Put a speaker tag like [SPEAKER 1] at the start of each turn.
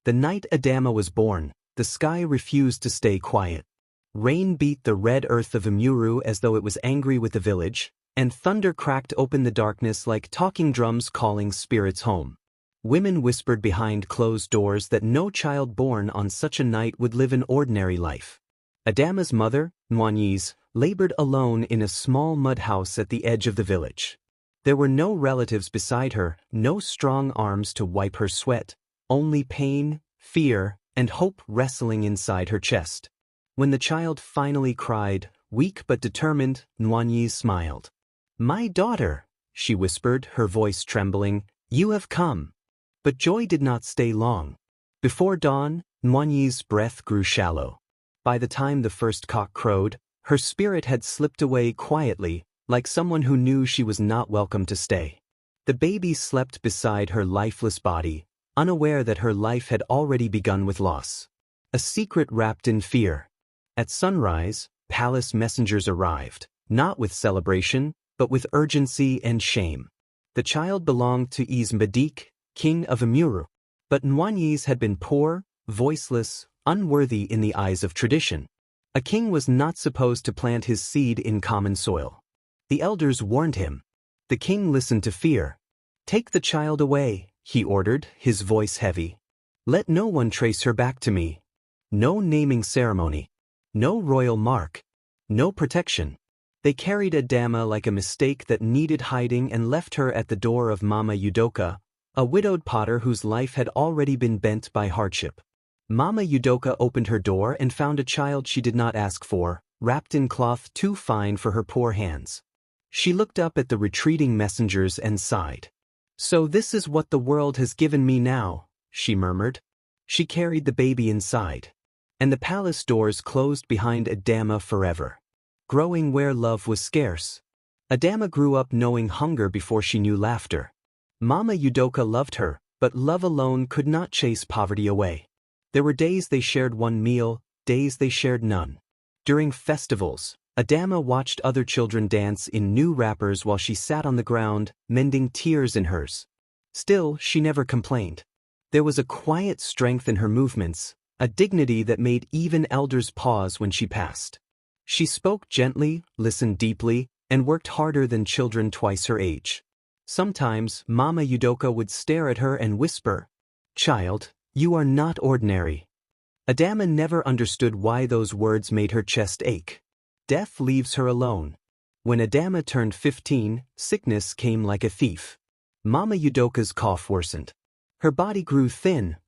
[SPEAKER 1] The night Adama was born, the sky refused to stay quiet. Rain beat the red earth of Imuru as though it was angry with the village, and thunder cracked open the darkness like talking drums calling spirits home. Women whispered behind closed doors that no child born on such a night would live an ordinary life. Adama's mother, Nwanyis, labored alone in a small mud house at the edge of the village. There were no relatives beside her, no strong arms to wipe her sweat, only pain, fear, and hope wrestling inside her chest. When the child finally cried, weak but determined, Nwanyis smiled. "My daughter," she whispered, her voice trembling, "you have come." But joy did not stay long. Before dawn, Nwanyis' breath grew shallow. By the time the first cock crowed, her spirit had slipped away quietly, like someone who knew she was not welcome to stay. The baby slept beside her lifeless body, unaware that her life had already begun with loss. A secret wrapped in fear. At sunrise, palace messengers arrived, not with celebration, but with urgency and shame. The child belonged to Ismadik, king of Imuru. But Nwanyis had been poor, voiceless, unworthy in the eyes of tradition. A king was not supposed to plant his seed in common soil. The elders warned him. The king listened to fear. "Take the child away," he ordered, his voice heavy. "Let no one trace her back to me. No naming ceremony. No royal mark. No protection." They carried Adama like a mistake that needed hiding and left her at the door of Mama Udoka, a widowed potter whose life had already been bent by hardship. Mama Udoka opened her door and found a child she did not ask for, wrapped in cloth too fine for her poor hands. She looked up at the retreating messengers and sighed. "So this is what the world has given me now," she murmured. She carried the baby inside. And the palace doors closed behind Adama forever. Growing where love was scarce. Adama grew up knowing hunger before she knew laughter. Mama Udoka loved her, but love alone could not chase poverty away. There were days they shared one meal, days they shared none. During festivals, Adama watched other children dance in new wrappers while she sat on the ground, mending tears in hers. Still, she never complained. There was a quiet strength in her movements, a dignity that made even elders pause when she passed. She spoke gently, listened deeply, and worked harder than children twice her age. Sometimes, Mama Udoka would stare at her and whisper, "Child, you are not ordinary." Adama never understood why those words made her chest ache. Death leaves her alone. When Adama turned 15, sickness came like a thief. Mama Udoka's cough worsened. Her body grew thin,